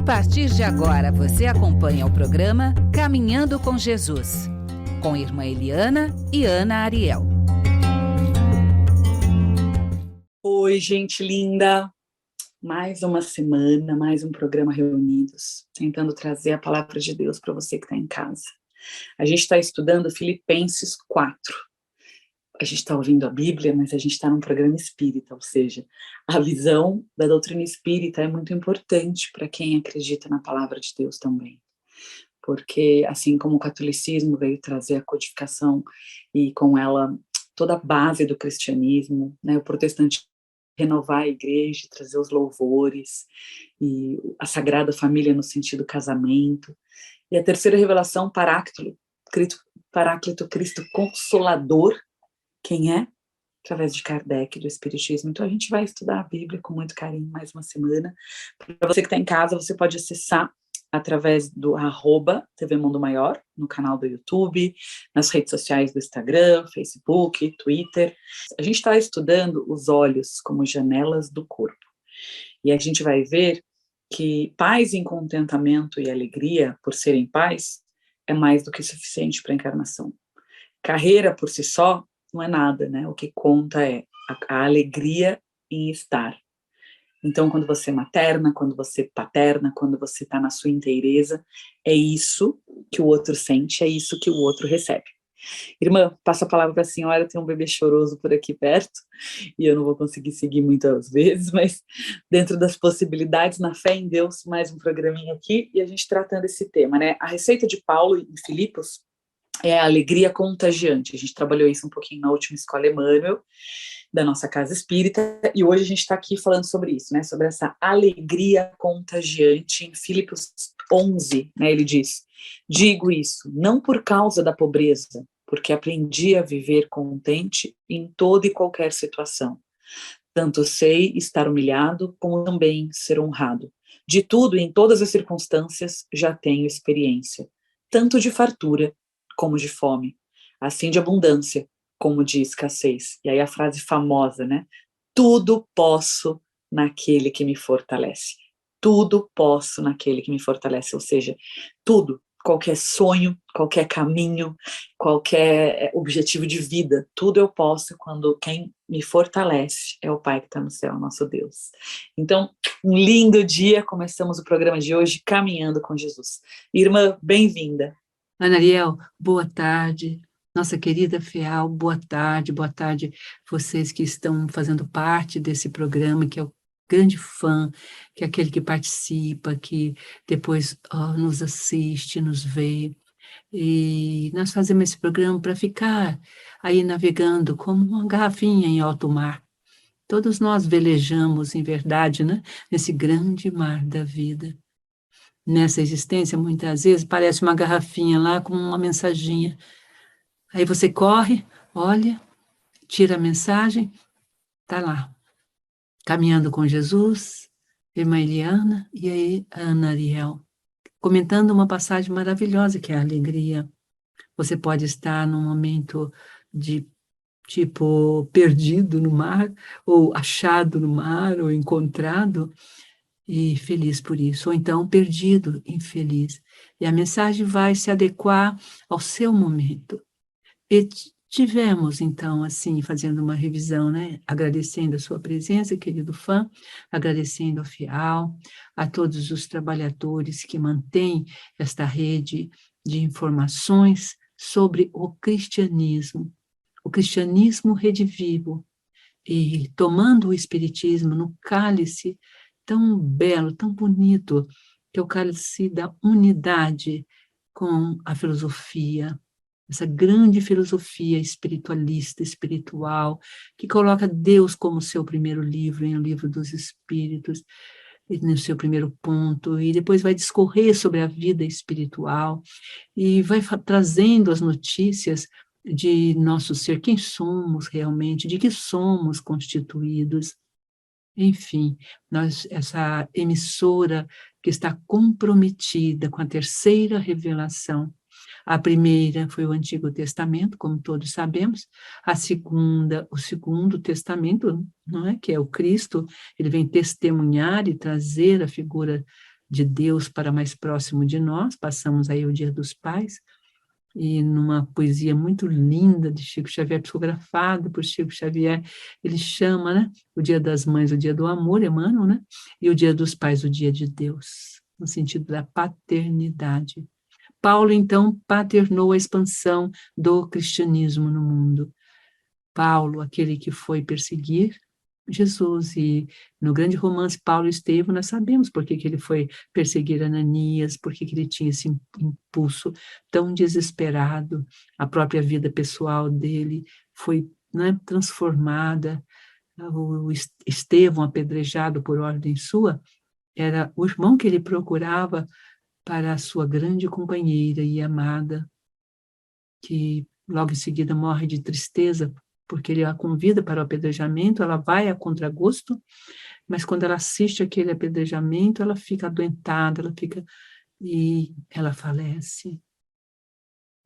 partir de agora, você acompanha o programa Caminhando com Jesus, com Irmã Eliana e Ana Ariel. Oi, gente linda! Mais uma semana, mais um programa reunidos, tentando trazer a palavra de Deus para você que está em casa. A gente está estudando Filipenses 4. A gente está ouvindo a Bíblia, mas a gente está num programa espírita, ou seja, a visão da doutrina espírita é muito importante para quem acredita na palavra de Deus também. Porque, assim como o catolicismo veio trazer a codificação e com ela toda a base do cristianismo, né, o protestantismo renovar a igreja, trazer os louvores, e a Sagrada Família no sentido casamento, e a terceira revelação, Paráclito Cristo Consolador, quem é? Através de Kardec, do Espiritismo. Então a gente vai estudar a Bíblia com muito carinho mais uma semana. Para você que está em casa, você pode acessar através do @TV Mundo Maior, no canal do YouTube, nas redes sociais do Instagram, Facebook, Twitter. A gente está estudando os olhos como janelas do corpo. E a gente vai ver que paz em contentamento e alegria, por serem paz, é mais do que suficiente para a encarnação. Carreira por si só não é nada, né? O que conta é a alegria em estar. Então, quando você é materna, quando você é paterna, quando você está na sua inteireza, é isso que o outro sente, é isso que o outro recebe. Irmã, passa a palavra para a senhora, tem um bebê choroso por aqui perto, e eu não vou conseguir seguir muitas vezes, mas dentro das possibilidades, na fé em Deus, mais um programinha aqui, e a gente tratando esse tema, né? A receita de Paulo em Filipos é a alegria contagiante. A gente trabalhou isso um pouquinho na última Escola Emmanuel, da nossa Casa Espírita, e hoje a gente está aqui falando sobre isso, né, sobre essa alegria contagiante. Em Filipos 11, né, ele diz: digo isso, não por causa da pobreza, porque aprendi a viver contente em toda e qualquer situação. Tanto sei estar humilhado, como também ser honrado. De tudo e em todas as circunstâncias já tenho experiência, tanto de fartura como de fome, assim de abundância como de escassez. E aí a frase famosa, né? Tudo posso naquele que me fortalece. Tudo posso naquele que me fortalece. Ou seja, tudo, qualquer sonho, qualquer caminho, qualquer objetivo de vida, tudo eu posso quando quem me fortalece é o Pai que está no céu, nosso Deus. Então, um lindo dia, começamos o programa de hoje caminhando com Jesus. Irmã, bem-vinda. Ana Ariel, boa tarde. Nossa querida Feal, boa tarde vocês que estão fazendo parte desse programa, que é o grande fã, que é aquele que participa, que depois nos assiste, nos vê. E nós fazemos esse programa para ficar aí navegando como uma garrafinha em alto mar. Todos nós velejamos, em verdade, né? Nesse grande mar da vida. Nessa existência, muitas vezes, parece uma garrafinha lá com uma mensaginha. Aí você corre, olha, tira a mensagem, tá lá. Caminhando com Jesus, irmã Eliana e aí a Ana Ariel, comentando uma passagem maravilhosa que é a alegria. Você pode estar num momento de, tipo, perdido no mar, ou achado no mar, ou encontrado, e feliz por isso, ou então perdido, infeliz. E a mensagem vai se adequar ao seu momento. E tivemos, então, assim, fazendo uma revisão, né? Agradecendo a sua presença, querido fã, agradecendo ao FIAL, a todos os trabalhadores que mantêm esta rede de informações sobre o cristianismo Rede Vivo, e tomando o Espiritismo no cálice tão belo, tão bonito, que é o cálice da unidade com a filosofia, essa grande filosofia espiritualista, espiritual, que coloca Deus como seu primeiro livro, em O Livro dos Espíritos, no seu primeiro ponto, e depois vai discorrer sobre a vida espiritual, e vai trazendo as notícias de nosso ser, quem somos realmente, de que somos constituídos. Enfim, essa emissora que está comprometida com a terceira revelação. A primeira foi o Antigo Testamento, como todos sabemos. A segunda, o Segundo Testamento, não é? Que é o Cristo. Ele vem testemunhar e trazer a figura de Deus para mais próximo de nós, passamos aí o Dia dos Pais, e numa poesia muito linda de Chico Xavier, psicografada por Chico Xavier, ele chama, né, o Dia das Mães, o Dia do Amor, Emmanuel, né, e o Dia dos Pais, o Dia de Deus, no sentido da paternidade. Paulo, então, paternou a expansão do cristianismo no mundo. Paulo, aquele que foi perseguir Jesus, e no grande romance Paulo e Estevão, nós sabemos por que ele foi perseguir Ananias, por que ele tinha esse impulso tão desesperado, a própria vida pessoal dele foi, né, transformada. O Estevão, apedrejado por ordem sua, era o irmão que ele procurava para a sua grande companheira e amada, que logo em seguida morre de tristeza, porque ele a convida para o apedrejamento, ela vai a contragosto, mas quando ela assiste aquele apedrejamento, ela fica adoentada, e ela falece.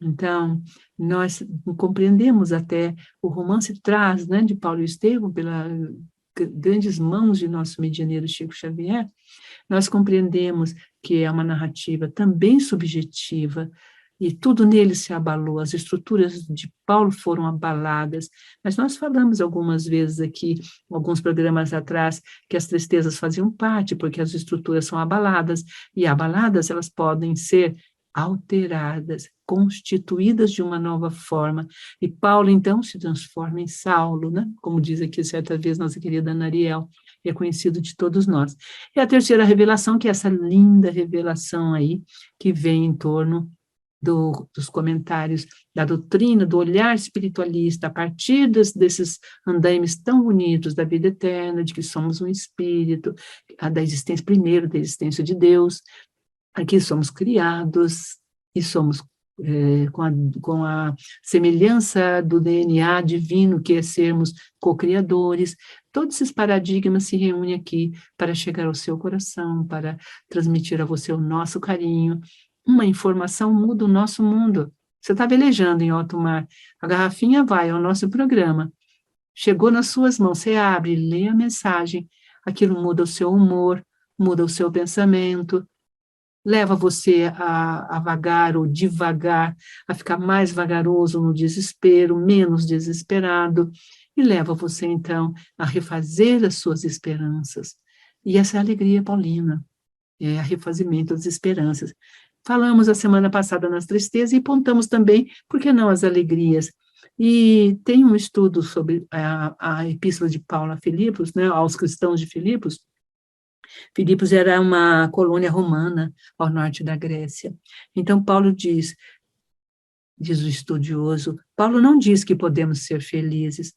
Então, nós compreendemos até, o romance traz, né, de Paulo e Estevão, pelas grandes mãos de nosso medianeiro Chico Xavier, nós compreendemos que é uma narrativa também subjetiva, e tudo nele se abalou, as estruturas de Paulo foram abaladas, mas nós falamos algumas vezes aqui, alguns programas atrás, que as tristezas faziam parte, porque as estruturas são abaladas, e abaladas elas podem ser alteradas, constituídas de uma nova forma, e Paulo então se transforma em Saulo, né? Como diz aqui certa vez nossa querida Ana Ariel, é conhecido de todos nós. E a terceira revelação, que é essa linda revelação aí, que vem em torno dos comentários da doutrina, do olhar espiritualista, a partir desses andaimes tão bonitos da vida eterna, de que somos um espírito, da existência, primeiro, da existência de Deus, aqui somos criados e somos com a semelhança do DNA divino, que é sermos co-criadores. Todos esses paradigmas se reúnem aqui para chegar ao seu coração, para transmitir a você o nosso carinho. Uma informação muda o nosso mundo. Você está velejando em alto mar, a garrafinha vai ao nosso programa, chegou nas suas mãos, você abre, lê a mensagem, aquilo muda o seu humor, muda o seu pensamento, leva você a vagar ou devagar, a ficar mais vagaroso no desespero, menos desesperado, e leva você, então, a refazer as suas esperanças. E essa é a alegria paulina, é o refazimento das esperanças. Falamos a semana passada nas tristezas e apontamos também, por que não, as alegrias. E tem um estudo sobre a epístola de Paulo a Filipos, né, aos cristãos de Filipos. Filipos era uma colônia romana ao norte da Grécia. Então, Paulo diz o estudioso, Paulo não diz que podemos ser felizes,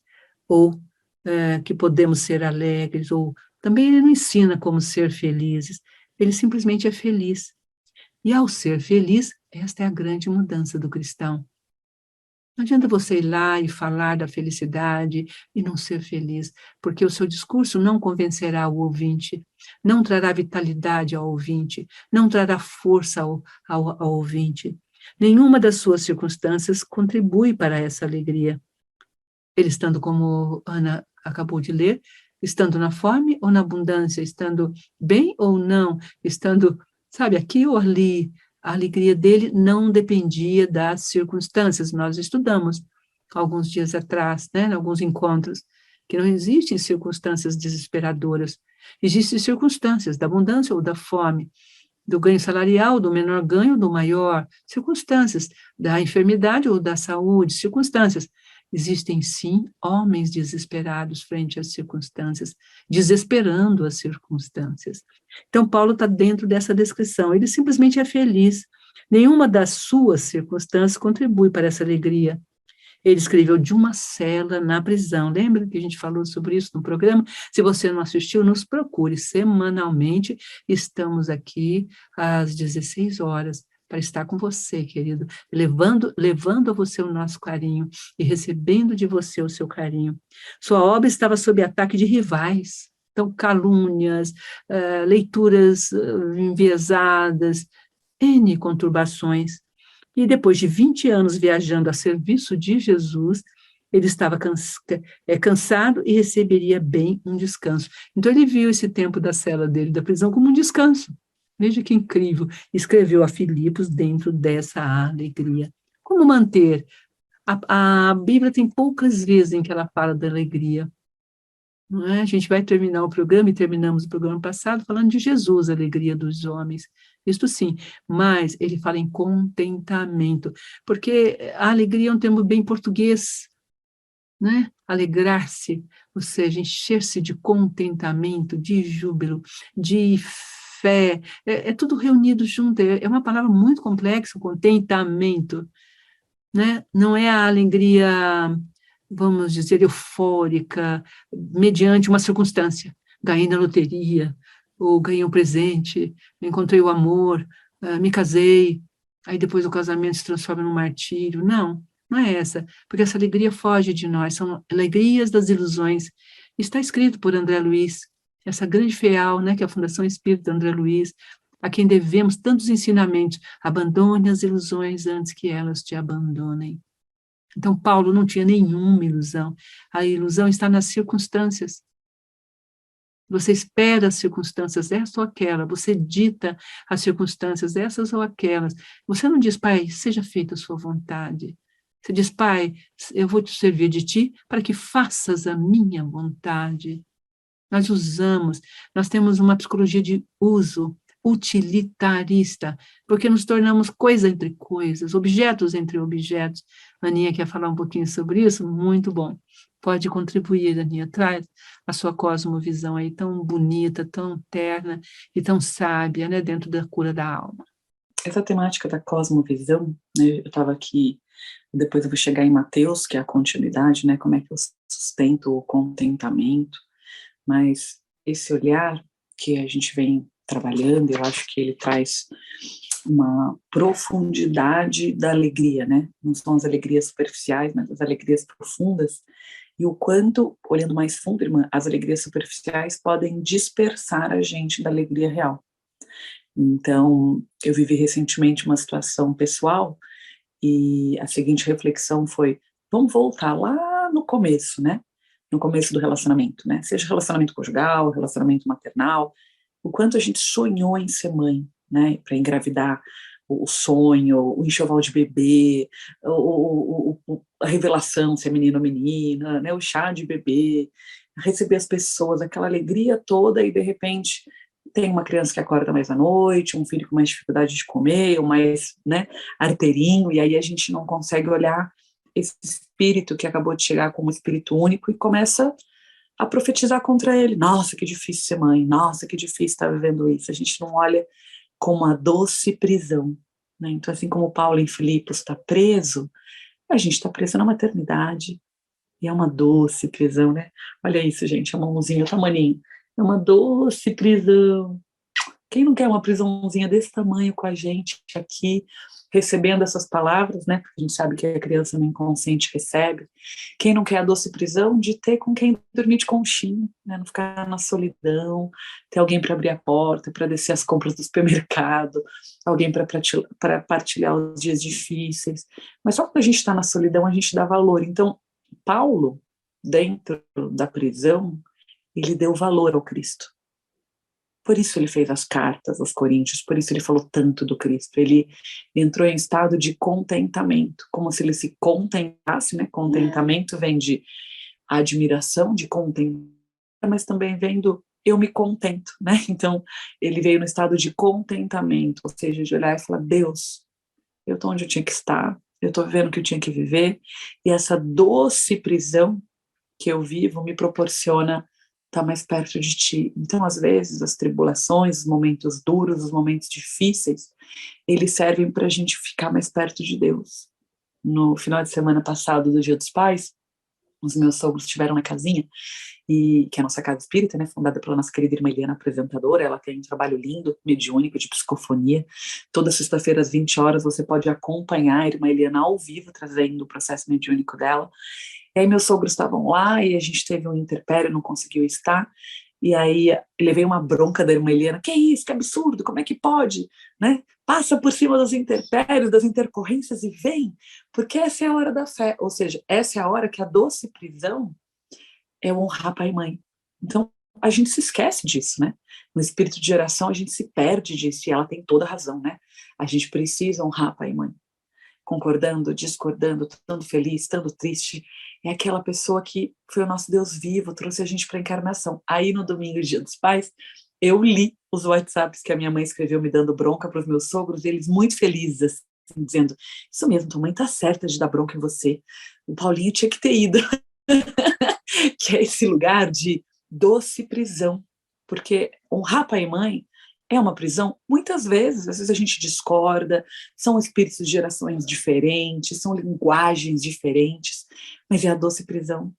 ou que podemos ser alegres, ou também ele não ensina como ser felizes, ele simplesmente é feliz. E ao ser feliz, esta é a grande mudança do cristão. Não adianta você ir lá e falar da felicidade e não ser feliz, porque o seu discurso não convencerá o ouvinte, não trará vitalidade ao ouvinte, não trará força ao ouvinte. Nenhuma das suas circunstâncias contribui para essa alegria. Ele estando, como Ana acabou de ler, estando na fome ou na abundância, estando bem ou não, estando, sabe, aqui ou ali, a alegria dele não dependia das circunstâncias. Nós estudamos alguns dias atrás, né, em alguns encontros, que não existem circunstâncias desesperadoras. Existem circunstâncias da abundância ou da fome, do ganho salarial, do menor ganho ou do maior, circunstâncias da enfermidade ou da saúde, circunstâncias. Existem, sim, homens desesperados frente às circunstâncias, desesperando as circunstâncias. Então, Paulo está dentro dessa descrição, ele simplesmente é feliz. Nenhuma das suas circunstâncias contribui para essa alegria. Ele escreveu de uma cela na prisão. Lembra que a gente falou sobre isso no programa? Se você não assistiu, nos procure semanalmente. Estamos aqui às 16 horas para estar com você, querido, levando a você o nosso carinho e recebendo de você o seu carinho. Sua obra estava sob ataque de rivais, então calúnias, leituras enviesadas, N conturbações. E depois de 20 anos viajando a serviço de Jesus, ele estava cansado e receberia bem um descanso. Então ele viu esse tempo da cela dele, da prisão, como um descanso. Veja que incrível. Escreveu a Filipos dentro dessa alegria. Como manter? A Bíblia tem poucas vezes em que ela fala da alegria. Não é? A gente vai terminar o programa, e terminamos o programa passado, falando de Jesus, a alegria dos homens. Isto sim, mas ele fala em contentamento, porque a alegria é um termo bem português, né? Alegrar-se, ou seja, encher-se de contentamento, de júbilo, de fé, é tudo reunido junto, é uma palavra muito complexa, contentamento, né? Não é a alegria, vamos dizer, eufórica, mediante uma circunstância. Ganhei na loteria, ou ganhei um presente, encontrei o amor, me casei, aí depois o casamento se transforma num martírio. Não, não é essa, porque essa alegria foge de nós, são alegrias das ilusões. Está escrito por André Luiz, essa grande FEAL, né, que é a Fundação Espírita André Luiz, a quem devemos tantos ensinamentos. Abandone as ilusões antes que elas te abandonem. Então, Paulo não tinha nenhuma ilusão. A ilusão está nas circunstâncias. Você espera as circunstâncias, essa ou aquela. Você dita as circunstâncias, essas ou aquelas. Você não diz, Pai, seja feita a sua vontade. Você diz, Pai, eu vou te servir de ti para que faças a minha vontade. Nós temos uma psicologia de uso, utilitarista, porque nos tornamos coisa entre coisas, objetos entre objetos. A Aninha quer falar um pouquinho sobre isso? Muito bom. Pode contribuir, Aninha, traz a sua cosmovisão aí tão bonita, tão terna e tão sábia, né, dentro da cura da alma. Essa temática da cosmovisão, né, eu estava aqui, depois eu vou chegar em Mateus, que é a continuidade, né, como é que eu sustento o contentamento, mas esse olhar que a gente vem trabalhando, eu acho que ele traz uma profundidade da alegria, né? Não são as alegrias superficiais, mas as alegrias profundas, e o quanto, olhando mais fundo, irmã, as alegrias superficiais podem dispersar a gente da alegria real. Então, eu vivi recentemente uma situação pessoal, e a seguinte reflexão foi, vamos voltar lá no começo, né? No começo do relacionamento, né? Seja relacionamento conjugal, relacionamento maternal, o quanto a gente sonhou em ser mãe, né? Para engravidar, o sonho, o enxoval de bebê, a revelação se é menino ou menina, né? O chá de bebê, receber as pessoas, aquela alegria toda, e de repente tem uma criança que acorda mais à noite, um filho com mais dificuldade de comer, ou mais, né, arteirinho, e aí a gente não consegue olhar esse espírito que acabou de chegar como espírito único e começa a profetizar contra ele. Nossa, que difícil ser mãe. Nossa, que difícil estar vivendo isso. A gente não olha como a doce prisão, né? Então, assim como Paulo em Filipos está preso, a gente está preso na maternidade. E é uma doce prisão, né? Olha isso, gente, a mãozinha, o tamaninho. É uma doce prisão. Quem não quer uma prisãozinha desse tamanho com a gente aqui, recebendo essas palavras, né? Porque a gente sabe que a criança no inconsciente recebe. Quem não quer a doce prisão de ter com quem dormir de conchinha, né? Não ficar na solidão, ter alguém para abrir a porta, para descer as compras do supermercado, alguém para partilhar os dias difíceis. Mas só quando a gente está na solidão, a gente dá valor. Então, Paulo, dentro da prisão, ele deu valor ao Cristo. Por isso ele fez as cartas aos Coríntios, por isso ele falou tanto do Cristo. Ele entrou em estado de contentamento, como se ele se contentasse, né? Contentamento vem de admiração, de contentamento, mas também vem do eu me contento, né? Então, ele veio no estado de contentamento, ou seja, de olhar e falar, Deus, eu estou onde eu tinha que estar, eu estou vivendo o que eu tinha que viver, e essa doce prisão que eu vivo me proporciona estar mais perto de ti. Então, às vezes, as tribulações, os momentos duros, os momentos difíceis, eles servem para a gente ficar mais perto de Deus. No final de semana passado, do Dia dos Pais, os meus sogros estiveram na casinha, que é a nossa casa espírita, né, fundada pela nossa querida irmã Eliana, apresentadora. Ela tem um trabalho lindo, mediúnico, de psicofonia. Toda sexta-feira, às 20 horas, você pode acompanhar a irmã Eliana ao vivo, trazendo o processo mediúnico dela. E aí meus sogros estavam lá, e a gente teve um interpério, não conseguiu estar, e aí levei uma bronca da irmã Eliana, que isso, que absurdo, como é que pode, né? Passa por cima dos interpérios, das intercorrências e vem, porque essa é a hora da fé, ou seja, essa é a hora que a doce prisão é honrar pai e mãe. Então, a gente se esquece disso, né? No espírito de geração, a gente se perde disso, e ela tem toda a razão, né? A gente precisa honrar pai e mãe. Concordando, discordando, estando feliz, estando triste. É aquela pessoa que foi o nosso Deus vivo, trouxe a gente para a encarnação. Aí, no domingo, Dia dos Pais, eu li os WhatsApps que a minha mãe escreveu me dando bronca para os meus sogros, e eles muito felizes, assim, dizendo, isso mesmo, tua mãe tá certa de dar bronca em você. O Paulinho tinha que ter ido. Que é esse lugar de doce prisão. Porque honrar pai e mãe é uma prisão, muitas vezes, às vezes a gente discorda, são espíritos de gerações diferentes, são linguagens diferentes, mas é a doce prisão.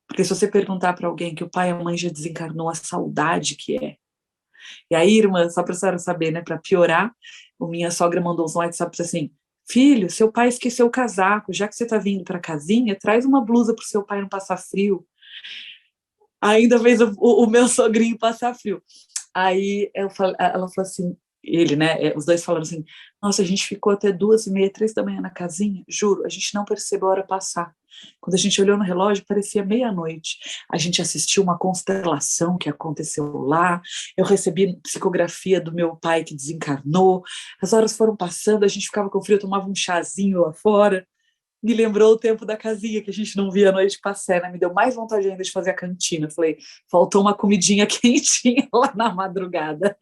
Porque se você perguntar para alguém que o pai e a mãe já desencarnou, a saudade que é. E aí, irmã, só para a senhora saber, né, para piorar, a minha sogra mandou uns WhatsApps assim, filho, seu pai esqueceu o casaco, já que você está vindo para a casinha, traz uma blusa para o seu pai não passar frio. Ainda fez o meu sogrinho passar frio. Aí ela falou assim, ele, né, os dois falaram assim, nossa, a gente ficou até 2h30, 3 da manhã na casinha, juro, a gente não percebeu a hora passar. Quando a gente olhou no relógio, parecia meia-noite. A gente assistiu uma constelação que aconteceu lá, eu recebi psicografia do meu pai que desencarnou, as horas foram passando, a gente ficava com frio, tomava um chazinho lá fora. Me lembrou o tempo da casinha que a gente não via a noite passar, né? Me deu mais vontade ainda de fazer a cantina. Falei, faltou uma comidinha quentinha lá na madrugada.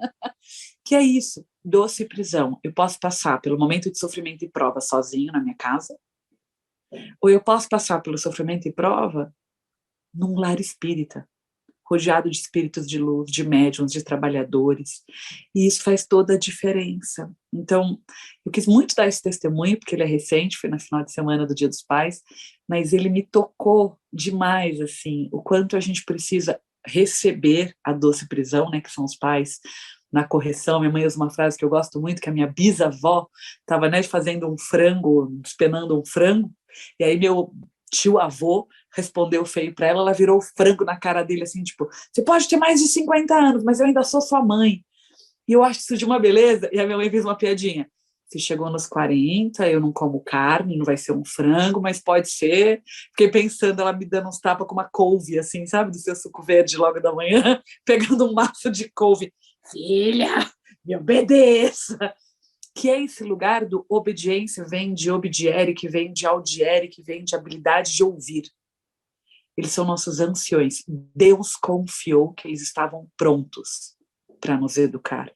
Que é isso, doce prisão. Eu posso passar pelo momento de sofrimento e prova sozinho na minha casa, ou eu posso passar pelo sofrimento e prova num lar espírita, rodeado de espíritos de luz, de médiuns, de trabalhadores, e isso faz toda a diferença. Então, eu quis muito dar esse testemunho, porque ele é recente, foi no final de semana do Dia dos Pais, mas ele me tocou demais, assim, o quanto a gente precisa receber a doce prisão, né, que são os pais, na correção. Minha mãe usa uma frase que eu gosto muito, que a minha bisavó estava, né, fazendo um frango, despenando um frango, e aí meu tio-avô respondeu feio para ela, ela virou o frango na cara dele, assim, tipo, você pode ter mais de 50 anos, mas eu ainda sou sua mãe. E eu acho isso de uma beleza. E a minha mãe fez uma piadinha. Se chegou nos 40, eu não como carne, não vai ser um frango, mas pode ser. Fiquei pensando, ela me dando uns tapas com uma couve, assim, sabe, do seu suco verde logo da manhã, pegando um maço de couve. Filha, me obedeça. Que é esse lugar do obediência, vem de obediere, que vem de audiere, que vem de habilidade de ouvir. Eles são nossos anciões. Deus confiou que eles estavam prontos para nos educar.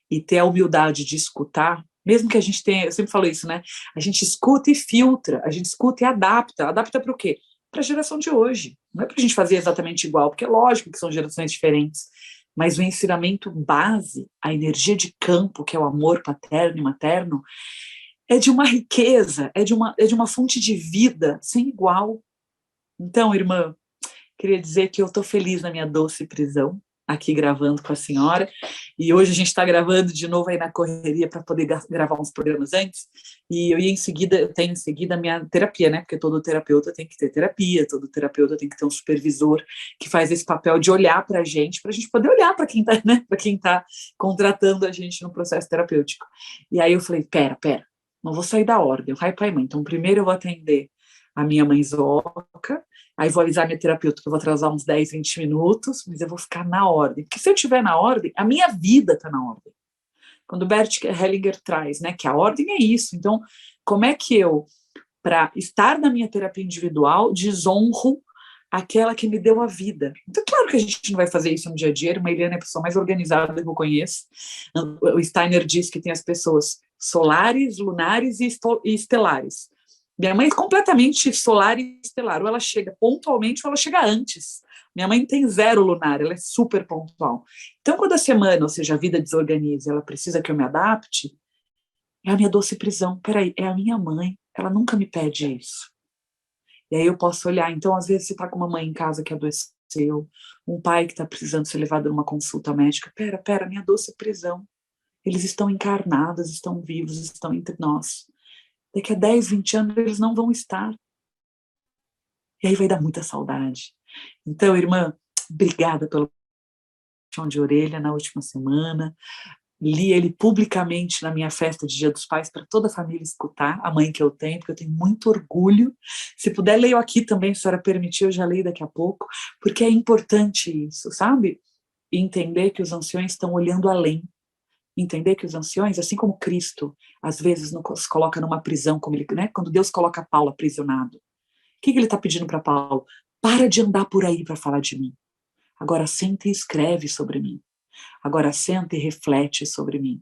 E ter a humildade de escutar, mesmo que a gente tenha, eu sempre falo isso, né? A gente escuta e filtra, a gente escuta e adapta. Adapta para o quê? Para a geração de hoje. Não é para a gente fazer exatamente igual, porque é lógico que são gerações diferentes. Mas o ensinamento base, a energia de campo, que é o amor paterno e materno, é de uma riqueza, é de uma fonte de vida sem igual. Então, irmã, queria dizer que eu estou feliz na minha doce prisão, aqui gravando com a senhora, e hoje a gente está gravando de novo aí na correria para poder gravar uns programas antes, e eu tenho em seguida a minha terapia, né, porque todo terapeuta tem que ter terapia, todo terapeuta tem que ter um supervisor que faz esse papel de olhar para a gente poder olhar para quem está, né, para quem tá contratando a gente no processo terapêutico. E aí eu falei, pera, não vou sair da ordem, pai, mãe, então primeiro eu vou atender a minha mãezoca, aí vou avisar minha terapeuta que eu vou atrasar uns 10, 20 minutos, mas eu vou ficar na ordem. Porque se eu estiver na ordem, a minha vida está na ordem. Quando o Bert Hellinger traz, né, que a ordem é isso. Então, como é que eu, para estar na minha terapia individual, desonro aquela que me deu a vida? Então, claro que a gente não vai fazer isso no dia a dia. A Eliana é a pessoa mais organizada que eu conheço. O Steiner diz que tem as pessoas solares, lunares e estelares. Minha mãe é completamente solar e estelar, ou ela chega pontualmente ou ela chega antes. Minha mãe tem 0 lunar, ela é super pontual. Então, quando a semana, ou seja, a vida desorganiza, ela precisa que eu me adapte, é a minha doce prisão. Peraí, é a minha mãe, ela nunca me pede isso. E aí eu posso olhar, então, às vezes você está com uma mãe em casa que adoeceu, um pai que está precisando ser levado numa consulta médica, pera, minha doce prisão. Eles estão encarnados, estão vivos, estão entre nós. Daqui a 10, 20 anos eles não vão estar. E aí vai dar muita saudade. Então, irmã, obrigada pelo puxão de orelha na última semana. li ele publicamente na minha festa de Dia dos Pais para toda a família escutar, a mãe que eu tenho, porque eu tenho muito orgulho. Se puder, leio aqui também, se a senhora permitir, eu já leio daqui a pouco, porque é importante isso, sabe? E entender que os anciões estão olhando além. Entender que os anciões, assim como Cristo, às vezes se coloca numa prisão, como ele, né? Quando Deus coloca Paulo aprisionado, o que ele está pedindo para Paulo? Para de andar por aí para falar de mim. Agora senta e escreve sobre mim. Agora senta e reflete sobre mim.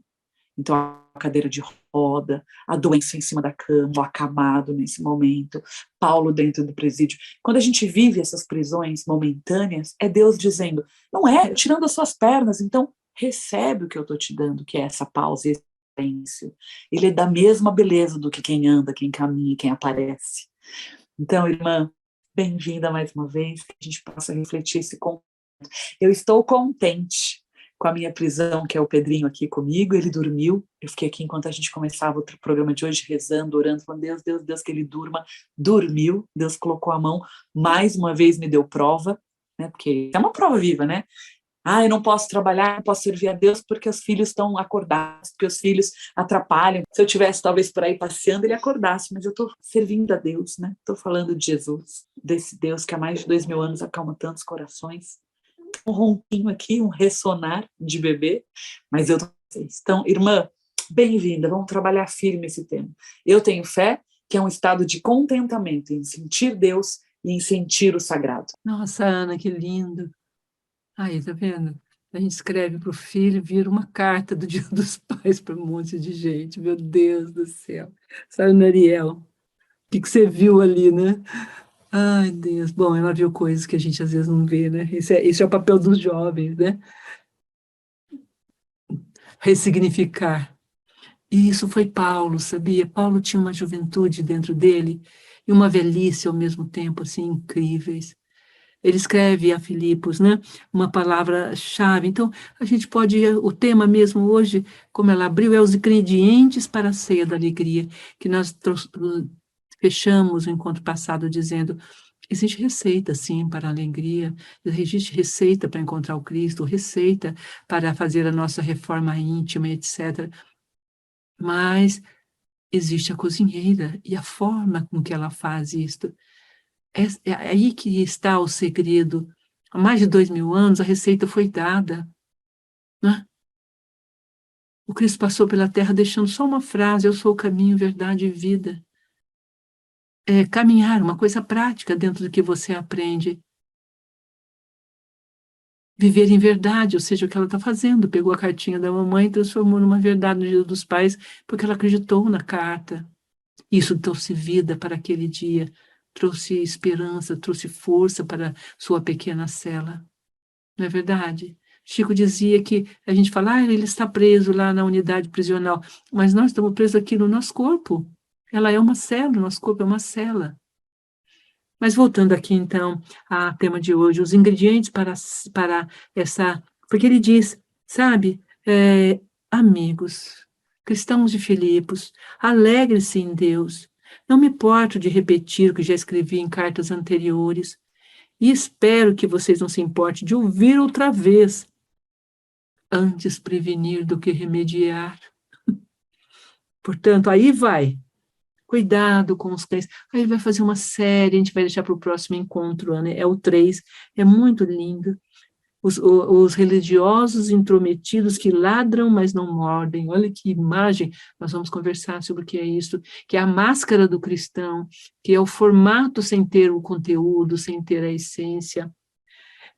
Então, a cadeira de roda, a doença em cima da cama, o acamado nesse momento, Paulo dentro do presídio. Quando a gente vive essas prisões momentâneas, é Deus dizendo, não é, tirando as suas pernas, então recebe o que eu estou te dando, que é essa pausa e esse silêncio. Ele é da mesma beleza do que quem anda, quem caminha, quem aparece. Então, irmã, bem-vinda mais uma vez, que a gente possa refletir esse conteúdo. Eu estou contente com a minha prisão, que é o Pedrinho aqui comigo, ele dormiu, eu fiquei aqui enquanto a gente começava o programa de hoje, rezando, orando, falando, Deus, Deus, Deus, que ele durma, dormiu, Deus colocou a mão, mais uma vez me deu prova, né, porque é uma prova viva, né, eu não posso trabalhar, não posso servir a Deus porque os filhos estão acordados, porque os filhos atrapalham, se eu tivesse talvez por aí passeando, ele acordasse, mas eu estou servindo a Deus, né, estou falando de Jesus, desse Deus que há mais de 2000 anos acalma tantos corações, um ronquinho aqui, um ressonar de bebê, mas eu não sei. Então, irmã, bem-vinda, vamos trabalhar firme esse tema. Eu tenho fé que é um estado de contentamento em sentir Deus e em sentir o sagrado. Nossa, Ana, que lindo. Aí, tá vendo? A gente escreve para o filho e vira uma carta do Dia dos Pais para um monte de gente. Meu Deus do céu. Sabe, Nariel, o que você viu ali, né? Ai, Deus. Bom, ela viu coisas que a gente às vezes não vê, né? Esse é o papel dos jovens, né? Ressignificar. E isso foi Paulo, sabia? Paulo tinha uma juventude dentro dele e uma velhice ao mesmo tempo, assim, incríveis. Ele escreve a Filipos, né? Uma palavra-chave. Então, a gente pode, o tema mesmo hoje, como ela abriu, é os ingredientes para a ceia da alegria, que nós fechamos o encontro passado dizendo, existe receita, sim, para a alegria, existe receita para encontrar o Cristo, receita para fazer a nossa reforma íntima, etc. Mas existe a cozinheira e a forma com que ela faz isto. É aí que está o segredo. Há mais de 2000 anos a receita foi dada, né? O Cristo passou pela terra deixando só uma frase, eu sou o caminho, verdade e vida. É caminhar, uma coisa prática dentro do que você aprende. Viver em verdade, ou seja, o que ela está fazendo. Pegou a cartinha da mamãe e transformou numa verdade no Dia dos Pais, porque ela acreditou na carta. Isso trouxe vida para aquele dia, trouxe esperança, trouxe força para sua pequena cela. Não é verdade? Chico dizia que a gente fala, ele está preso lá na unidade prisional, mas nós estamos presos aqui no nosso corpo. Ela é uma cela, o nosso corpo é uma cela. Mas voltando aqui, então, ao tema de hoje, os ingredientes para essa... Porque ele diz, sabe, amigos, cristãos de Filipos, alegre-se em Deus. Não me importo de repetir o que já escrevi em cartas anteriores, e espero que vocês não se importem de ouvir outra vez. Antes prevenir do que remediar. Portanto, aí vai. Cuidado com os cães. Aí ele vai fazer uma série, a gente vai deixar para o próximo encontro, Ana. É o 3, é muito lindo. Os religiosos intrometidos que ladram, mas não mordem. Olha que imagem, nós vamos conversar sobre o que é isso, que é a máscara do cristão, que é o formato sem ter o conteúdo, sem ter a essência.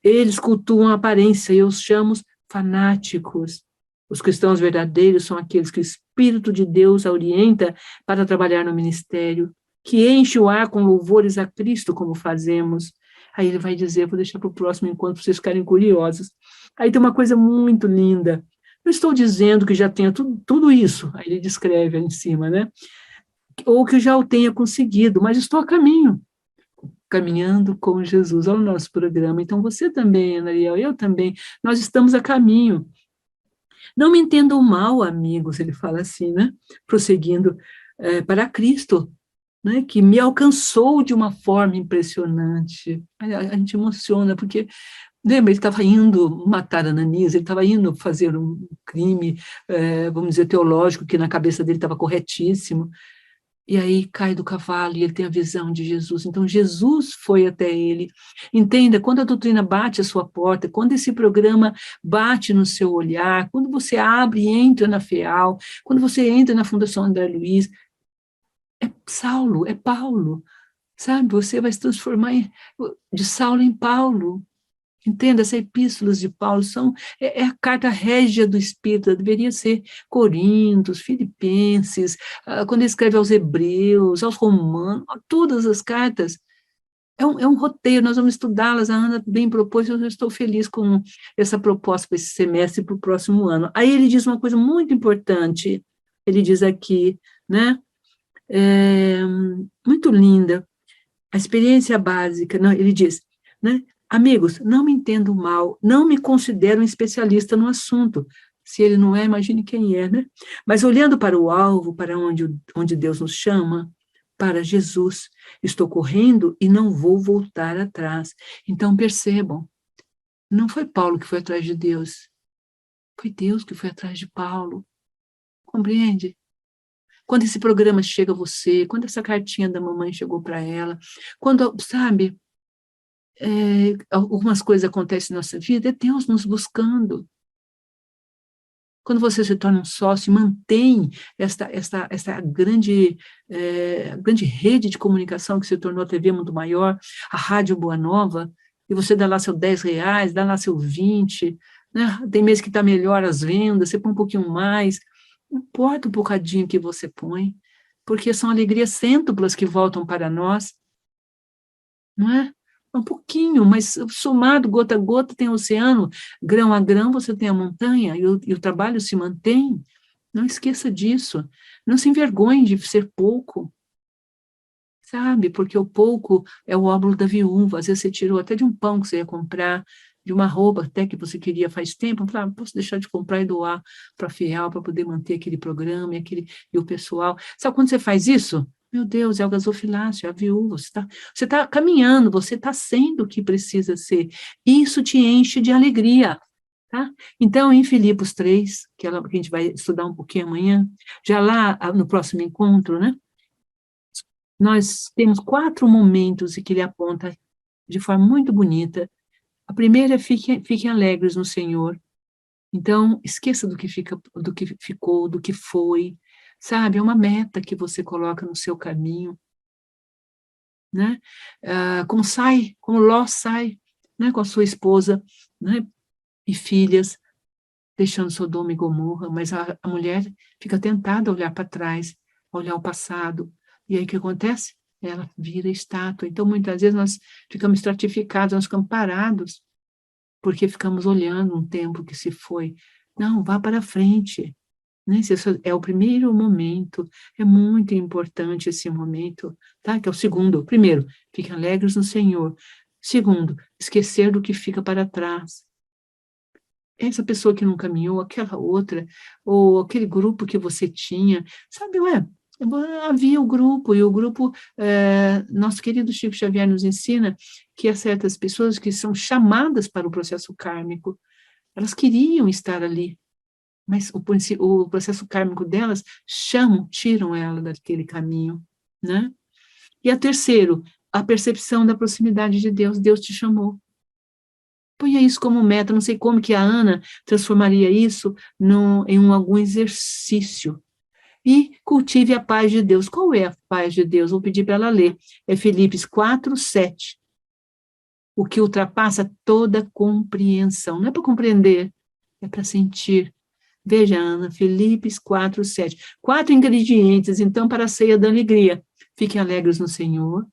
Eles cultuam a aparência, eu os chamo fanáticos. Os cristãos verdadeiros são aqueles que o Espírito de Deus orienta para trabalhar no ministério, que enche o ar com louvores a Cristo, como fazemos. Aí ele vai dizer, vou deixar para o próximo enquanto vocês ficarem curiosos. Aí tem uma coisa muito linda. Eu estou dizendo que já tenha tudo isso, aí ele descreve ali em cima, né? Ou que já o tenha conseguido, mas estou a caminho. Caminhando com Jesus, ao nosso programa. Então, você também, Anariel, eu também, nós estamos a caminho. Não me entendam mal, amigos, ele fala assim, né? Prosseguindo para Cristo, né? Que me alcançou de uma forma impressionante. A gente emociona, porque Lembra, ele estava indo matar Ananias, ele estava indo fazer um crime, vamos dizer, teológico, que na cabeça dele estava corretíssimo, e aí cai do cavalo e ele tem a visão de Jesus. Então, Jesus foi até ele. Entenda, quando a doutrina bate à sua porta, quando esse programa bate no seu olhar, quando você abre e entra na FEAL, quando você entra na Fundação André Luiz, é Saulo, é Paulo, sabe? Você vai se transformar de Saulo em Paulo. Entenda, essas epístolas de Paulo é a carta régia do Espírito, deveria ser Coríntios, Filipenses, quando ele escreve aos Hebreus, aos Romanos, todas as cartas. É um roteiro, nós vamos estudá-las, a Ana bem propôs, eu estou feliz com essa proposta para esse semestre e para o próximo ano. Aí ele diz uma coisa muito importante, ele diz aqui, né, muito linda, a experiência básica, não, ele diz, né, amigos, não me entendam mal, não me considero um especialista no assunto, se ele não é, imagine quem é, né, mas olhando para o alvo, para onde Deus nos chama, para Jesus, estou correndo e não vou voltar atrás. Então percebam, não foi Paulo que foi atrás de Deus, foi Deus que foi atrás de Paulo, compreende? Quando esse programa chega a você, quando essa cartinha da mamãe chegou para ela, quando, sabe, algumas coisas acontecem na nossa vida, é Deus nos buscando. Quando você se torna um sócio, mantém essa grande rede de comunicação que se tornou a TV Mundo Maior, a Rádio Boa Nova, e você dá lá seus R$ 10, dá lá seu 20, né? Tem mês que está melhor as vendas, você põe um pouquinho mais, não importa o bocadinho que você põe, porque são alegrias cêntuplas que voltam para nós, não é? Um pouquinho, mas somado, gota a gota, tem o oceano, grão a grão, você tem a montanha, e o trabalho se mantém. Não esqueça disso. Não se envergonhe de ser pouco, sabe? Porque o pouco é o óbolo da viúva. Às vezes você tirou até de um pão que você ia comprar, de uma roupa até que você queria faz tempo, posso deixar de comprar e doar para a FIAL, para poder manter aquele programa e o pessoal. Sabe quando você faz isso? Meu Deus, é o gasofilácio, é a viúva, você tá caminhando, você está sendo o que precisa ser. Isso te enche de alegria, tá? Então, em Filipos 3, que a gente vai estudar um pouquinho amanhã, já lá no próximo encontro, né? Nós temos 4 momentos em que ele aponta de forma muito bonita. A primeira é fiquem alegres no Senhor. Então, esqueça do que ficou, do que foi, sabe? É uma meta que você coloca no seu caminho, né? Como Ló sai, né? Com a sua esposa, né? E filhas, deixando Sodoma e Gomorra, mas a mulher fica tentada a olhar para trás, a olhar o passado, e aí o que acontece? Ela vira estátua. Então, muitas vezes nós ficamos estratificados, nós ficamos parados, porque ficamos olhando um tempo que se foi. Não, vá para frente, né? Esse é o primeiro momento, é muito importante esse momento, tá? Que é o segundo. Primeiro, fiquem alegres no Senhor. Segundo, esquecer do que fica para trás. Essa pessoa que não caminhou, aquela outra, ou aquele grupo que você tinha, sabe, havia o grupo, e o grupo, nosso querido Chico Xavier nos ensina que há certas pessoas que são chamadas para o processo kármico, elas queriam estar ali, mas o processo kármico delas tiram ela daquele caminho, né? E a terceiro, a percepção da proximidade de Deus, Deus te chamou. Ponha isso como meta, não sei como que a Ana transformaria isso em algum exercício. E cultive a paz de Deus. Qual é a paz de Deus? Vou pedir para ela ler. É Filipenses 4:7. O que ultrapassa toda compreensão. Não é para compreender, é para sentir. Veja, Ana, Filipenses 4:7. 4 ingredientes, então, para a ceia da alegria. Fiquem alegres no Senhor.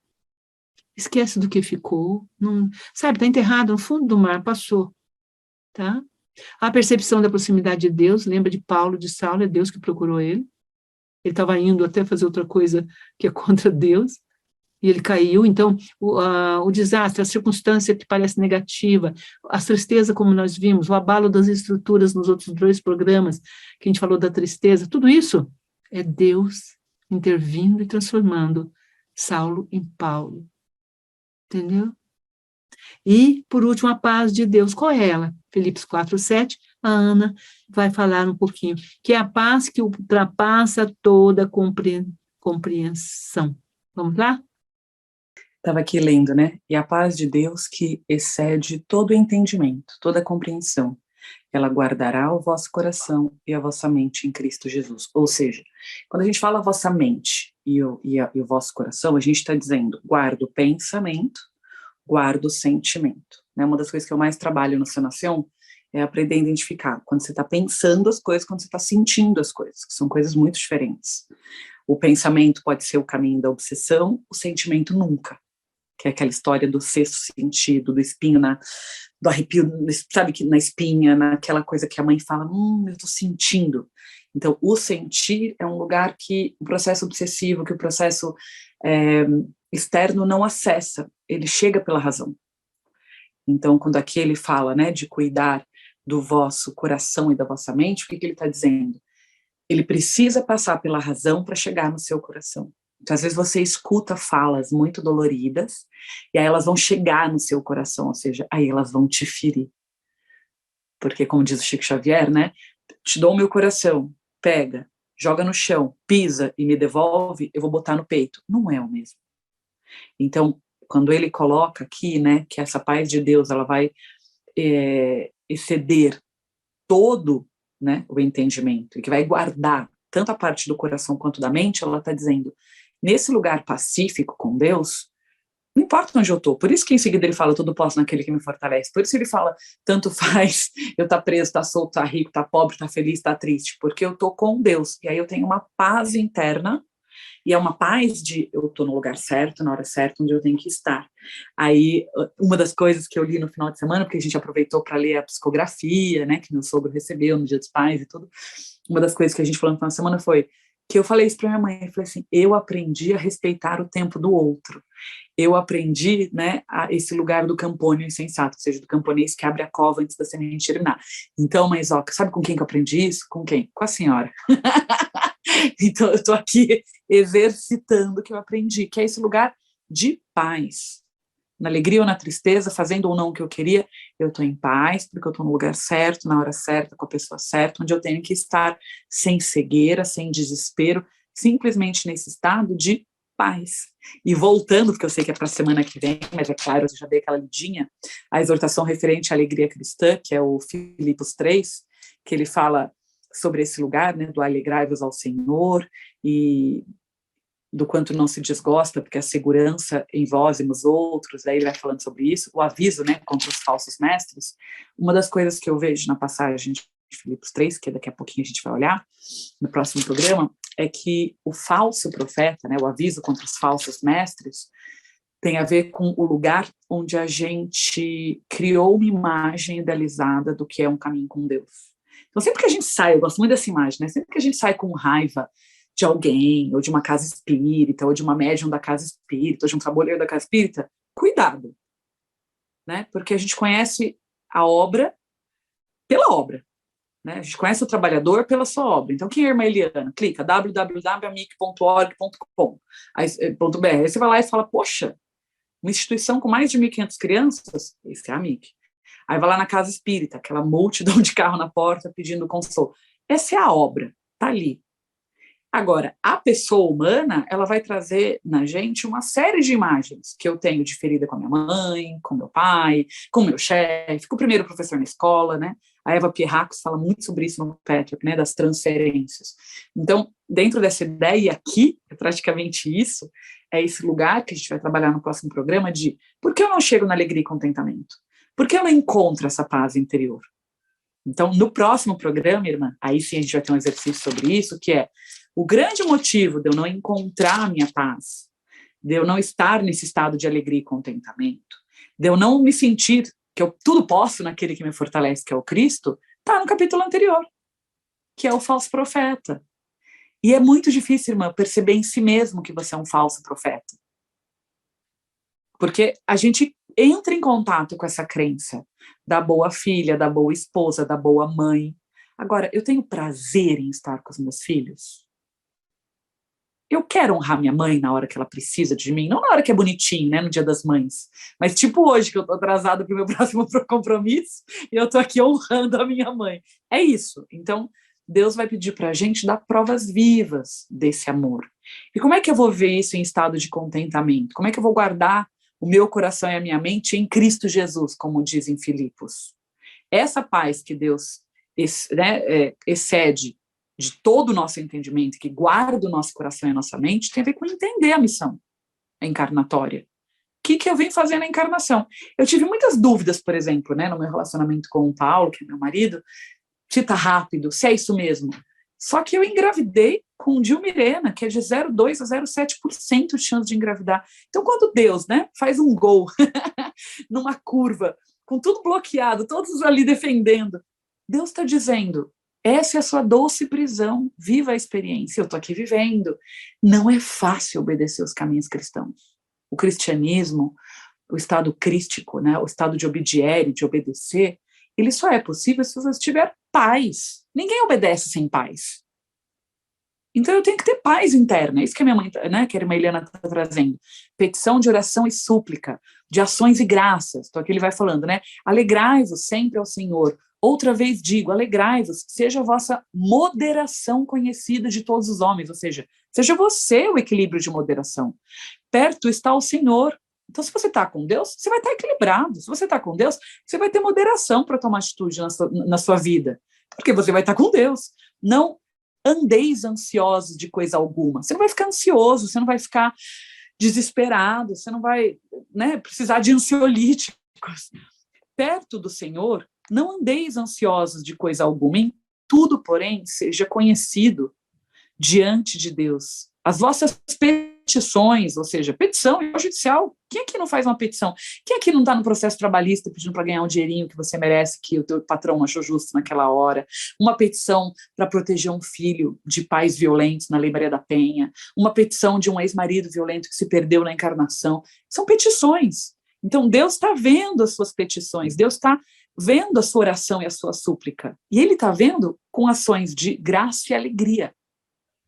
Esquece do que ficou. Não, sabe, está enterrado no fundo do mar, passou. Tá? A percepção da proximidade de Deus, lembra de Paulo, de Saulo, é Deus que procurou ele. Ele estava indo até fazer outra coisa que é contra Deus, e ele caiu. Então, o desastre, a circunstância que parece negativa, a tristeza, como nós vimos, o abalo das estruturas nos outros 2 programas, que a gente falou da tristeza, tudo isso é Deus intervindo e transformando Saulo em Paulo. Entendeu? E, por último, a paz de Deus. Qual é ela? Filipenses 4:7, a Ana vai falar um pouquinho, que é a paz que ultrapassa toda compreensão. Vamos lá? Estava aqui lendo, né? E a paz de Deus que excede todo entendimento, toda compreensão, ela guardará o vosso coração e a vossa mente em Cristo Jesus. Ou seja, quando a gente fala a vossa mente e o vosso coração, a gente está dizendo, guarda o pensamento, guarda o sentimento. Né? Uma das coisas que eu mais trabalho no Sanação é aprender a identificar quando você está pensando as coisas, quando você está sentindo as coisas, que são coisas muito diferentes. O pensamento pode ser o caminho da obsessão, o sentimento nunca. Que é aquela história do sexto sentido, do espinho, do arrepio, sabe, que na espinha, naquela coisa que a mãe fala, eu tô sentindo. Então, o sentir é um lugar que o processo obsessivo, que o processo externo não acessa, ele chega pela razão. Então, quando aqui ele fala, né, de cuidar do vosso coração e da vossa mente, o que ele está dizendo? Ele precisa passar pela razão para chegar no seu coração. Então, às vezes você escuta falas muito doloridas, e aí elas vão chegar no seu coração, ou seja, aí elas vão te ferir. Porque, como diz o Chico Xavier, né, te dou o meu coração, pega, joga no chão, pisa e me devolve, eu vou botar no peito. Não é o mesmo. Então, quando ele coloca aqui, né, que essa paz de Deus, ela vai exceder todo, né, o entendimento, e que vai guardar tanto a parte do coração quanto da mente, ela está dizendo, nesse lugar pacífico com Deus, não importa onde eu estou, por isso que em seguida ele fala, tudo posso naquele que me fortalece, por isso ele fala, tanto faz eu estar preso, estar solto, estar rico, estar pobre, estar feliz, estar triste, porque eu estou com Deus, e aí eu tenho uma paz interna, e é uma paz de eu estou no lugar certo, na hora certa, onde eu tenho que estar. Aí, uma das coisas que eu li no final de semana, porque a gente aproveitou para ler a psicografia, né, que meu sogro recebeu no Dia dos Pais e tudo, uma das coisas que a gente falou no final de semana foi que eu falei isso para minha mãe, eu falei assim, eu aprendi a respeitar o tempo do outro, eu aprendi, né, esse lugar do campônio insensato, ou seja, do camponês que abre a cova antes da semente germinar. Então, mãe Zoca, sabe com quem que eu aprendi isso? Com quem? Com a senhora. Então, eu estou aqui exercitando o que eu aprendi, que é esse lugar de paz. Na alegria ou na tristeza, fazendo ou não o que eu queria, eu estou em paz, porque eu estou no lugar certo, na hora certa, com a pessoa certa, onde eu tenho que estar sem cegueira, sem desespero, simplesmente nesse estado de paz. E voltando, porque eu sei que é para a semana que vem, mas é claro, eu já dei aquela lidinha, a exortação referente à alegria cristã, que é o Filipos 3, que ele fala sobre esse lugar, né, do alegrai-vos ao Senhor, e do quanto não se desgosta, porque a segurança em vós e nos outros, aí ele vai falando sobre isso, o aviso, né, contra os falsos mestres. Uma das coisas que eu vejo na passagem de Filipos 3, que daqui a pouquinho a gente vai olhar, no próximo programa, é que o falso profeta, né, o aviso contra os falsos mestres, tem a ver com o lugar onde a gente criou uma imagem idealizada do que é um caminho com Deus. Então, sempre que a gente sai, eu gosto muito dessa imagem, né? Sempre que a gente sai com raiva de alguém, ou de uma casa espírita, ou de uma médium da casa espírita, ou de um trabalhador da casa espírita, cuidado, né? Porque a gente conhece a obra pela obra, né? A gente conhece o trabalhador pela sua obra. Então, quem é a irmã Eliana? Clica www.amic.org.br. Aí você vai lá e fala, poxa, uma instituição com mais de 1.500 crianças, esse é a Amic. Aí vai lá na casa espírita, aquela multidão de carro na porta pedindo consolo. Essa é a obra, tá ali. Agora, a pessoa humana, ela vai trazer na gente uma série de imagens que eu tenho de ferida com a minha mãe, com meu pai, com meu chefe, com o primeiro professor na escola, né? A Eva Pierracos fala muito sobre isso no Patrick, né? Das transferências. Então, dentro dessa ideia aqui, é praticamente isso, é esse lugar que a gente vai trabalhar no próximo programa de por que eu não chego na alegria e contentamento? Por que eu não encontro essa paz interior? Então, no próximo programa, irmã, aí sim a gente vai ter um exercício sobre isso, que é o grande motivo de eu não encontrar a minha paz, de eu não estar nesse estado de alegria e contentamento, de eu não me sentir que eu tudo posso naquele que me fortalece, que é o Cristo, está no capítulo anterior, que é o falso profeta. E é muito difícil, irmã, perceber em si mesmo que você é um falso profeta. Porque a gente entra em contato com essa crença da boa filha, da boa esposa, da boa mãe. Agora, eu tenho prazer em estar com os meus filhos? eu quero honrar minha mãe na hora que ela precisa de mim, não na hora que é bonitinho, né, no Dia das Mães, mas tipo hoje, que eu tô atrasada para o meu próximo compromisso, e eu tô aqui honrando a minha mãe. É isso. Então, Deus vai pedir para a gente dar provas vivas desse amor. E como é que eu vou ver isso em estado de contentamento? Como é que eu vou guardar o meu coração e a minha mente em Cristo Jesus, como diz em Filipos? Essa paz que Deus excede de todo o nosso entendimento, que guarda o nosso coração e a nossa mente, tem a ver com entender a missão encarnatória. O que eu vim fazer na encarnação? Eu tive muitas dúvidas, por exemplo, né, no meu relacionamento com o Paulo, que é meu marido, se tá rápido, se é isso mesmo. Só que eu engravidei com o Dilmirena, que é de 0,2% a 0,7% de chance de engravidar. Então, quando Deus, né, faz um gol numa curva, com tudo bloqueado, todos ali defendendo, Deus está dizendo, essa é a sua doce prisão, viva a experiência, eu estou aqui vivendo. Não é fácil obedecer os caminhos cristãos. O cristianismo, o estado crístico, né, o estado de obediere, de obedecer, ele só é possível se você tiver paz. Ninguém obedece sem paz. Então eu tenho que ter paz interna, é isso que a minha mãe, né, que a irmã Eliana está trazendo. Petição de oração e súplica, de ações e graças. Então aqui ele vai falando, né, alegrai-vos sempre ao Senhor. Outra vez digo, alegrai-vos, seja a vossa moderação conhecida de todos os homens, ou seja você o equilíbrio de moderação. Perto está o Senhor. Então, se você está com Deus, você vai estar equilibrado. Se você está com Deus, você vai ter moderação para tomar atitude na sua vida. Porque você vai estar com Deus. Não andeis ansiosos de coisa alguma. Você não vai ficar ansioso, você não vai ficar desesperado, você não vai, né, precisar de ansiolíticos. Perto do Senhor, não andeis ansiosos de coisa alguma. Em tudo, porém, seja conhecido diante de Deus as vossas petições, ou seja, petição judicial. Quem aqui não faz uma petição? Quem aqui não está no processo trabalhista pedindo para ganhar um dinheirinho que você merece, que o teu patrão achou justo naquela hora? Uma petição para proteger um filho de pais violentos na Lei Maria da Penha? Uma petição de um ex-marido violento que se perdeu na encarnação? São petições. Então, Deus está vendo as suas petições, Deus está vendo a sua oração e a sua súplica. E Ele está vendo com ações de graça e alegria.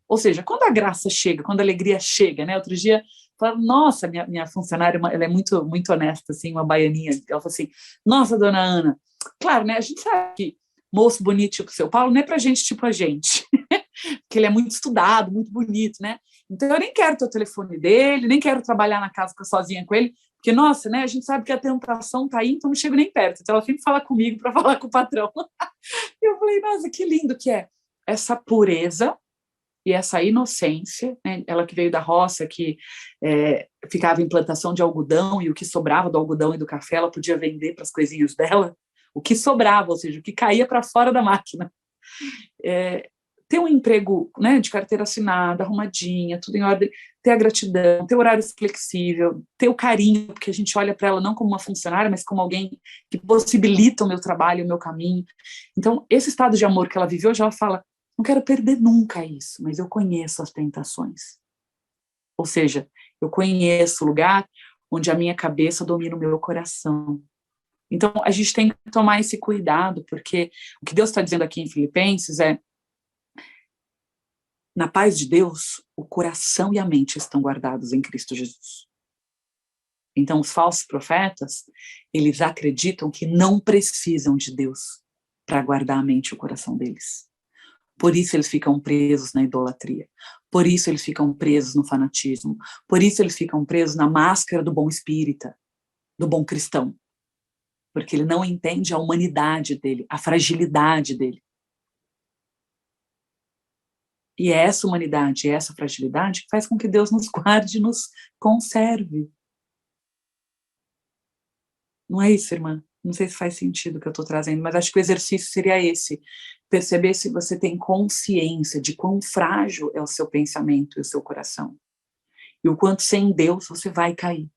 Ou seja, quando a graça chega, quando a alegria chega, né? Outro dia, falaram, nossa, minha funcionária, ela é muito, muito honesta, assim, uma baianinha. Ela falou assim, nossa, dona Ana, claro, né? A gente sabe que moço bonito tipo o seu Paulo não é pra gente tipo a gente. Porque ele é muito estudado, muito bonito, né? Então eu nem quero ter o telefone dele, nem quero trabalhar na casa sozinha com ele, porque, nossa, né? A gente sabe que a tentação tá aí, então não chego nem perto. Então ela sempre fala comigo para falar com o patrão. E eu falei, nossa, que lindo que é essa pureza e essa inocência, né? Ela que veio da roça, que ficava em plantação de algodão, e o que sobrava do algodão e do café ela podia vender para as coisinhas dela, o que sobrava, ou seja, o que caía para fora da máquina. Ter um emprego, né, de carteira assinada, arrumadinha, tudo em ordem, ter a gratidão, ter horário flexível, ter o carinho, porque a gente olha para ela não como uma funcionária, mas como alguém que possibilita o meu trabalho, o meu caminho. Então, esse estado de amor que ela viveu, já ela fala, não quero perder nunca isso, mas eu conheço as tentações. Ou seja, eu conheço o lugar onde a minha cabeça domina o meu coração. Então, a gente tem que tomar esse cuidado, porque o que Deus está dizendo aqui em Filipenses é, na paz de Deus, o coração e a mente estão guardados em Cristo Jesus. Então, os falsos profetas, eles acreditam que não precisam de Deus para guardar a mente e o coração deles. Por isso eles ficam presos na idolatria. Por isso eles ficam presos no fanatismo. Por isso eles ficam presos na máscara do bom espírita, do bom cristão. Porque ele não entende a humanidade dele, a fragilidade dele. E é essa humanidade, é essa fragilidade que faz com que Deus nos guarde e nos conserve. Não é isso, irmã? Não sei se faz sentido o que eu estou trazendo, mas acho que o exercício seria esse. Perceber se você tem consciência de quão frágil é o seu pensamento e o seu coração. E o quanto sem Deus você vai cair.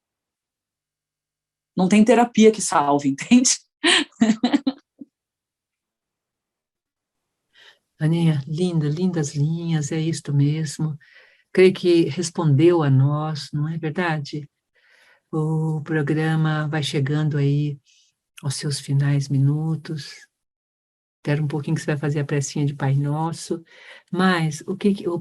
Não tem terapia que salve, entende? Aninha, linda, lindas linhas, é isto mesmo. Creio que respondeu a nós, não é verdade? O programa vai chegando aí aos seus finais minutos. Espera um pouquinho que você vai fazer a precinha de Pai Nosso. Mas,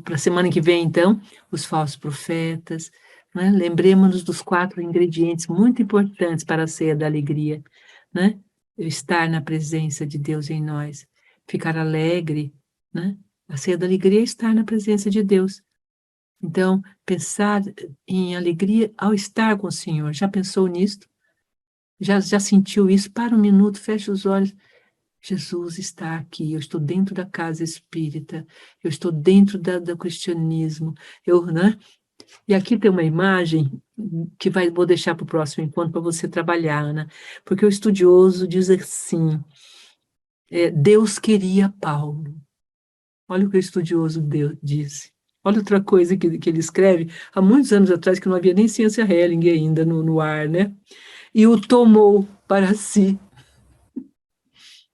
para a semana que vem, então, os falsos profetas, né? Lembremos-nos dos 4 ingredientes muito importantes para a ceia da alegria, né? Estar na presença de Deus em nós, ficar alegre, né? A ceia da alegria é estar na presença de Deus. Então, pensar em alegria ao estar com o Senhor. Já pensou nisto? Já sentiu isso? Para um minuto, fecha os olhos. Jesus está aqui, eu estou dentro da casa espírita, eu estou dentro do cristianismo, né? E aqui tem uma imagem que vou deixar para o próximo encontro para você trabalhar, Ana, porque o estudioso diz assim, Deus queria Paulo. Olha o que o estudioso disse. Olha outra coisa que ele escreve, há muitos anos atrás, que não havia nem ciência Helling ainda no ar, né? E o tomou para si.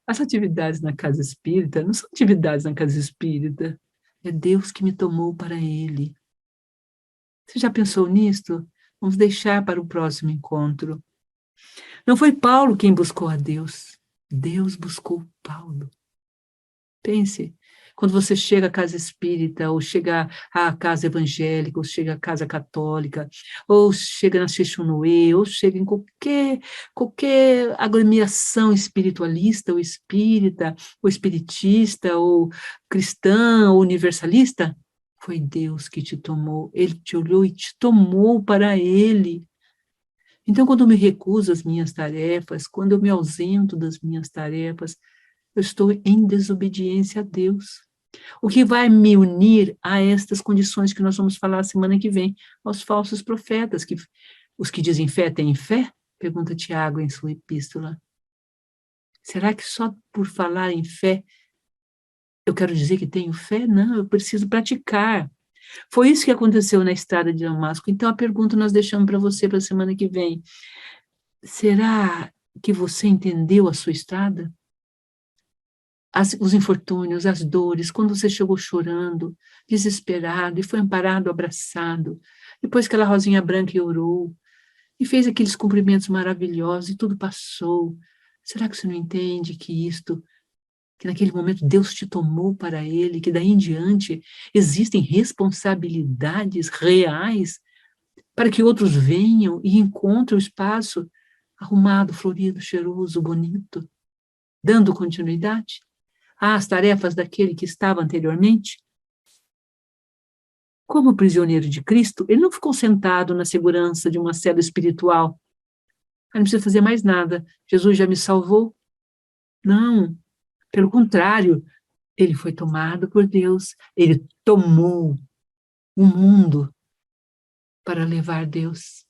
As atividades na casa espírita não são atividades na casa espírita. É Deus que me tomou para Ele. Você já pensou nisto? Vamos deixar para o próximo encontro. Não foi Paulo quem buscou a Deus. Deus buscou Paulo. Pense, quando você chega à casa espírita, ou chega à casa evangélica, ou chega à casa católica, ou chega na Xixunoê, ou chega em qualquer agremiação espiritualista, ou espírita, ou espiritista, ou cristã, ou universalista, foi Deus que te tomou, Ele te olhou e te tomou para Ele. Então, quando eu me recuso às minhas tarefas, quando eu me ausento das minhas tarefas, eu estou em desobediência a Deus. O que vai me unir a estas condições que nós vamos falar semana que vem, aos falsos profetas, os que dizem fé têm fé? Pergunta Tiago em sua epístola. Será que só por falar em fé eu quero dizer que tenho fé? Não, eu preciso praticar. Foi isso que aconteceu na estrada de Damasco. Então a pergunta nós deixamos para você para a semana que vem. Será que você entendeu a sua estrada? Os infortúnios, as dores, quando você chegou chorando, desesperado, e foi amparado, abraçado, depois que aquela rosinha branca orou, e fez aqueles cumprimentos maravilhosos, e tudo passou. Será que você não entende que naquele momento Deus te tomou para Ele, que daí em diante existem responsabilidades reais para que outros venham e encontrem o espaço arrumado, florido, cheiroso, bonito, dando continuidade às tarefas daquele que estava anteriormente? Como prisioneiro de Cristo, ele não ficou sentado na segurança de uma cela espiritual. Não precisa fazer mais nada. Jesus já me salvou? Não. Pelo contrário, ele foi tomado por Deus. Ele tomou o mundo para levar Deus.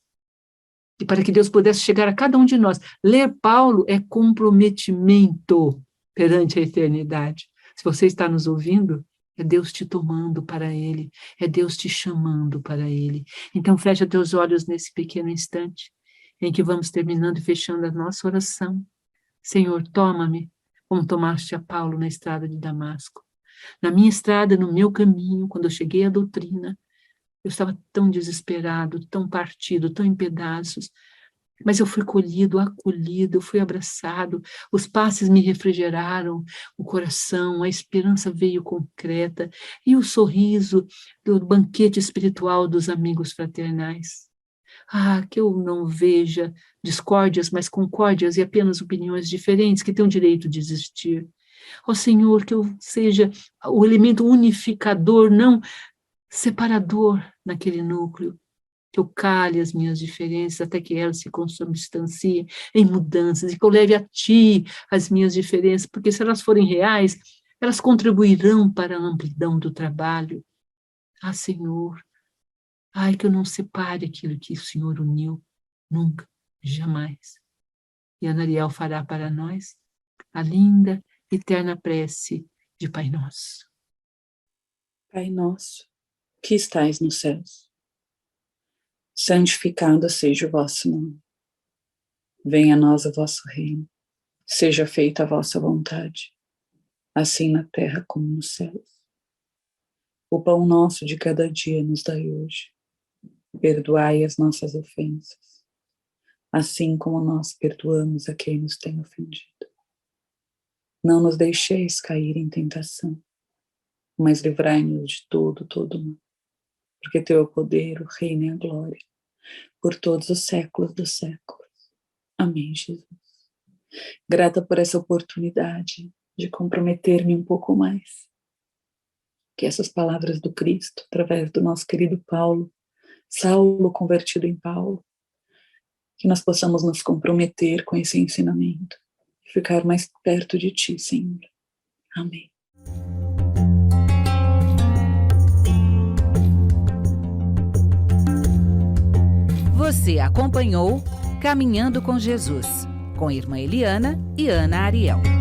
E para que Deus pudesse chegar a cada um de nós. Ler Paulo é comprometimento perante a eternidade. Se você está nos ouvindo, é Deus te tomando para Ele, é Deus te chamando para Ele. Então fecha teus olhos nesse pequeno instante, em que vamos terminando e fechando a nossa oração. Senhor, toma-me, como tomaste a Paulo na estrada de Damasco. Na minha estrada, no meu caminho, quando eu cheguei à doutrina, eu estava tão desesperado, tão partido, tão em pedaços, mas eu fui colhido, acolhido, eu fui abraçado, os passes me refrigeraram o coração, a esperança veio concreta, e o sorriso do banquete espiritual dos amigos fraternais. Ah, que eu não veja discórdias, mas concórdias e apenas opiniões diferentes que têm o direito de existir. Ó Senhor, que eu seja o elemento unificador, não separador naquele núcleo, que eu cale as minhas diferenças até que elas se consubstanciem em mudanças, e que eu leve a Ti as minhas diferenças, porque se elas forem reais, elas contribuirão para a amplidão do trabalho. Ah, Senhor, ai, que eu não separe aquilo que o Senhor uniu, nunca, jamais. E a Nariel fará para nós a linda, eterna prece de Pai Nosso. Pai nosso, que estais nos céus, santificado seja o vosso nome. Venha a nós o vosso reino. Seja feita a vossa vontade, assim na terra como nos céus. O pão nosso de cada dia nos dai hoje. Perdoai as nossas ofensas, assim como nós perdoamos a quem nos tem ofendido. Não nos deixeis cair em tentação, mas livrai-nos de todo mal. Porque teu é o poder, o reino e a glória, por todos os séculos dos séculos. Amém, Jesus. Grata por essa oportunidade de comprometer-me um pouco mais. Que essas palavras do Cristo, através do nosso querido Paulo, Saulo convertido em Paulo, que nós possamos nos comprometer com esse ensinamento e ficar mais perto de Ti, Senhor. Amém. Você acompanhou Caminhando com Jesus, com Irmã Eliana e Ana Ariel.